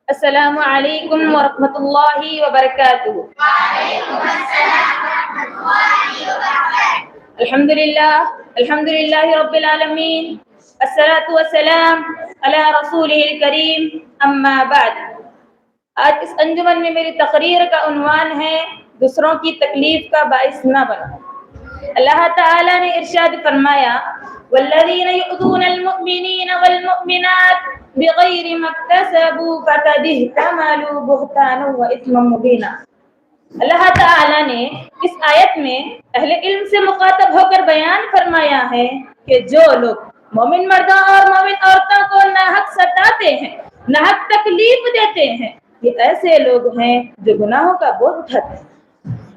السلام علیکم ورحمۃ اللہ وبرکاتہ۔ الحمد للہ رب العالمین، الصلاۃ والسلام علی رسولہ الکریم، اما بعد۔ آج اس انجمن میں میری تقریر کا عنوان ہے دوسروں کی تکلیف کا باعث نہ بنو۔ اللہ تعالی نے ارشاد فرمایا والذین یؤذون المؤمنین والمؤمنات بغیر ما اکتسبوا فقد احتملوا بہتانا واثما مبینا۔ اللہ تعالی نے اس آیت میں اہل علم سے مخاطب ہو کر بیان فرمایا ہے کہ جو لوگ مومن مردوں اور مومن عورتوں کو ناحق ستاتے ہیں، ناحق تکلیف دیتے ہیں، یہ ایسے لوگ ہیں جو گناہوں کا بوجھ اٹھاتے ہیں۔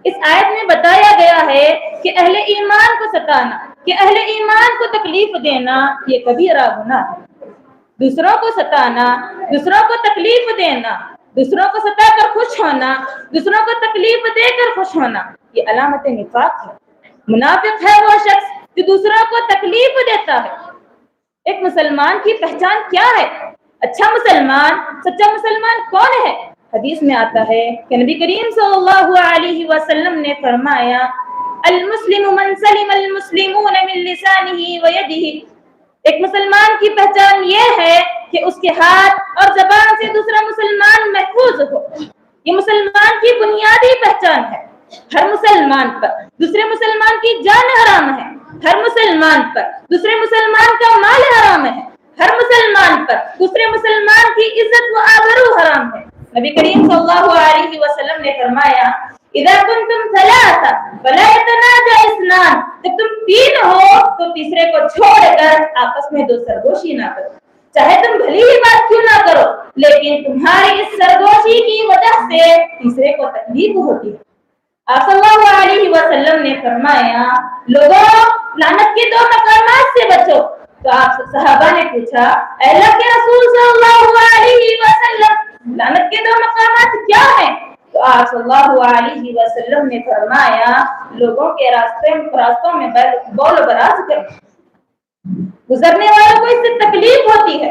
اس آیت میں بتایا گیا ہے کہ اہل ایمان کو ستانا، کہ اہل ایمان کو تکلیف دینا یہ کبیرہ گناہ ہے۔ دوسروں کو ستانا، دوسروں کو تکلیف دینا، دوسروں کو ستا کر خوش ہونا، دوسروں کو تکلیف دے کر خوش ہونا، یہ علامت نفاق ہے۔ منافق ہے وہ شخص جو دوسروں کو تکلیف دیتا ہے۔ ایک مسلمان کی پہچان کیا ہے؟ اچھا مسلمان، سچا مسلمان کون ہے؟ حدیث میں آتا ہے کہ نبی کریم صلی اللہ علیہ وسلم نے فرمایا المسلم من سلم المسلمون من لسانہ ویدہ۔ ایک مسلمان کی پہچان یہ ہے کہ اس کے ہاتھ اور زبان سے دوسرا مسلمان محفوظ ہو۔ یہ مسلمان کی بنیادی پہچان ہے۔ ہر مسلمان پر دوسرے مسلمان کی جان حرام ہے، ہر مسلمان پر دوسرے مسلمان کا مال حرام ہے، ہر مسلمان پر دوسرے مسلمان کی عزت و آبرو حرام ہے۔ نبی کریم صلی اللہ علیہ وسلم نے فرمایا اذا کنتم ثلاثہ فلا يتناجى اثنان، جب تم تین ہو تو تیسرے کو چھوڑ کر آپس میں دو سرگوشی نہ کرو، چاہے تم بھلی ہی بات کیوں نہ کرو، لیکن تمہاری اس سرگوشی کی وجہ سے تیسرے کو تکلیف ہوتی ہے۔ آپ صلی اللہ علیہ وسلم نے فرمایا لوگوں لعنت کے دو مقامات سے بچو۔ تو آپ صحابہ نے پوچھا اے اللہ کے رسول صلی اللہ علیہ وسلم لعنت کے دو مقامات کیا ہیں؟ تو آپ صلی اللہ علیہ وسلم نے فرمایا لوگوں کے راستوں میں بول براز کرنا، گزرنے والوں کو اس سے تکلیف ہوتی ہے،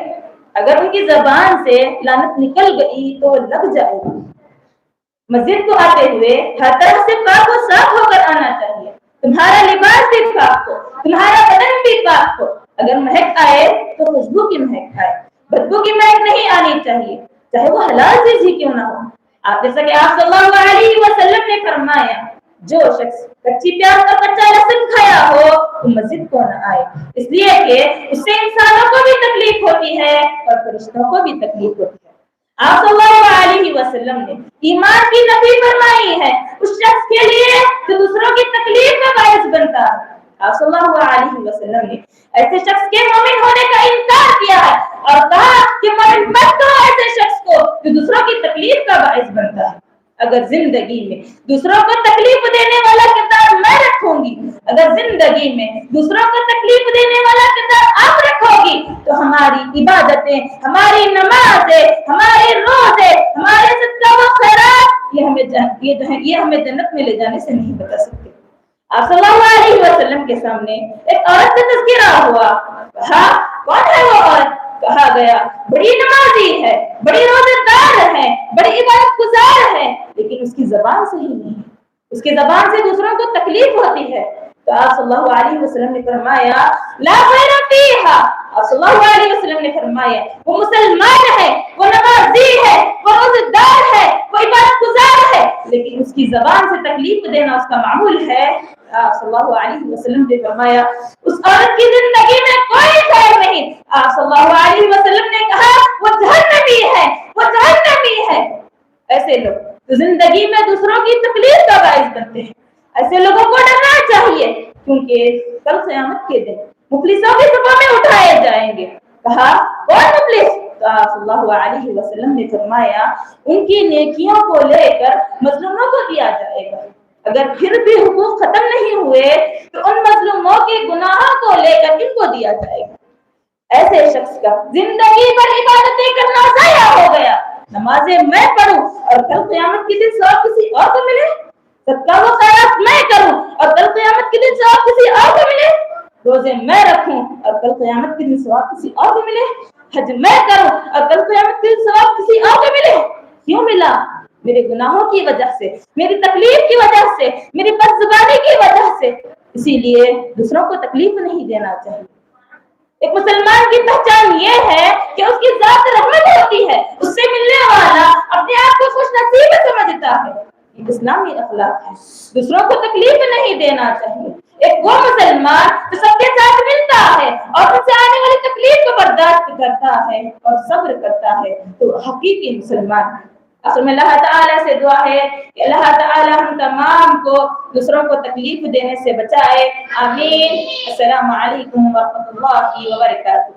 اگر ان کی زبان سے لعنت نکل گئی تو لگ جائے گی۔ مسجد کو آتے ہوئے ہر طرح سے پاک و صاف ہو کر آنا چاہیے، تمہارا لباس بھی پاک ہو، تمہارا بدن بھی پاک ہو، اگر مہک آئے تو خوشبو کی مہک آئے، بدبو کی مہک نہیں آنی چاہیے، چاہے وہ حلال چیز ہی کیوں نہ ہو۔ آپ جیسا کہ آپ صلی اللہ علیہ وسلم نے فرمایا جو شخص کچی پیاز کا کچا لہسن کھایا ہو وہ مسجد کو نہ آئے، اس لیے کہ اس سے انسانوں کو بھی تکلیف ہوتی ہے اور فرشتوں کو بھی تکلیف ہوتی ہے۔ آپ صلی اللہ علیہ وسلم نے ایمان کی نفی فرمائی ہے اس شخص کے لیے جو دوسروں کی تکلیف کا باعث بنتا ہے۔ آپ صلی اللہ علیہ وسلم نے ایسے شخص کے مومن ہونے کا انکار کیا ہے اور کہا کہ مومن مت ہو ایسے شخص کو جو دوسروں کی تکلیف کا باعث بنتا ہے۔ اگر زندگی میں دوسروں کو تکلیف دینے والا کردار میں رکھوں گی، اگر زندگی میں دوسروں کو تکلیف دینے والا کردار آپ رکھو گی تو ہماری عبادتیں، ہماری نمازیں، ہمارے روزے، ہمارے صدقہ و خیرات یہ ہمیں جنت میں لے جانے سے نہیں بتا سکتے۔ آپ صلی اللہ علیہ وسلم کے سامنے ایک عورت سے تذکرہ ہوا، کہا کون ہے وہ عورت؟ کہا گیا بڑی نمازی ہے، بڑی روزہ دار ہے، بڑی عبادت گزار ہے، لیکن اس کی زبان صحیح نہیں ہے، اس کی زبان سے دوسروں کو تکلیف ہوتی ہے۔ تو آپ صلی اللہ علیہ وسلم نے فرمایا لا خیر فیہا، آپ صلی اللہ علیہ وسلم نے فرمایا وہ مسلمان ہے، وہ نمازی ہے، وہ روزہ دار ہے، وہ عبادت گزار ہے، لیکن اس کی زبان سے تکلیف دینا اس کا معمول ہے۔ آپ صلی اللہ علیہ وسلم نے فرمایا اس عورت کی زندگی میں کوئی خیر نہیں۔ آپ صلی اللہ علیہ وسلم نے کہا وہ جہنمی ہے، وہ جہنمی ہے۔ ایسے لوگ تو زندگی میں دوسروں کی تکلیف کا باعث بنتے ہیں، ایسے لوگوں کو ڈرنا چاہیے کیونکہ کل قیامت کے دن مفلسوں کی صفوں میں اٹھائے جائیں گے۔ کہا کون مفلس؟ تو آپ صلی اللہ علیہ وسلم نے فرمایا ان کی نیکیوں کو لے کر مظلوموں کو دیا جائے گا، اگر پھر بھی حقوق ختم نہیں ہوئے تو ان مظلوموں کے گناہوں کو لے کر ان کو دیا جائے گا۔ ایسے شخص کا زندگی بھر عبادتیں کرنا ضائع ہو گیا، نمازیں میں پڑھوں اور کل قیامت کے دن ثواب کسی اور کو ملے، صدقہ و خیرات میں کروں اور کل قیامت کے دن ثواب کسی اور کو ملے، روزے میں رکھوں اور کل قیامت کے دن ثواب کسی اور کو ملے، حج میں کروں اور کل قیامت کے دن ثواب کسی اور کو ملے۔ میرے گناہوں کی وجہ سے، میری تکلیف کی وجہ سے، میری بدزبانی کی وجہ سے، اسی لیے دوسروں کو تکلیف نہیں دینا چاہیے۔ ایک مسلمان کی پہچان یہ ہے کہ اس کی ذات رحمت ہوتی ہے، اس سے ملنے والا اپنے آپ کو خوش نصیب سمجھتا ہے۔ یہ اسلامی اخلاق ہے، دوسروں کو تکلیف نہیں دینا چاہیے۔ ایک وہ مسلمان جو سب کے ساتھ ملتا ہے اور ان سے آنے والی تکلیف کو برداشت کرتا ہے اور صبر کرتا ہے تو حقیقی مسلمان ہے۔ اصل میں اللہ تعالیٰ سے دعا ہے کہ اللہ تعالیٰ ہم تمام کو دوسروں کو تکلیف دینے سے بچائے، آمین۔ السلام علیکم ورحمۃ اللہ وبرکاتہ۔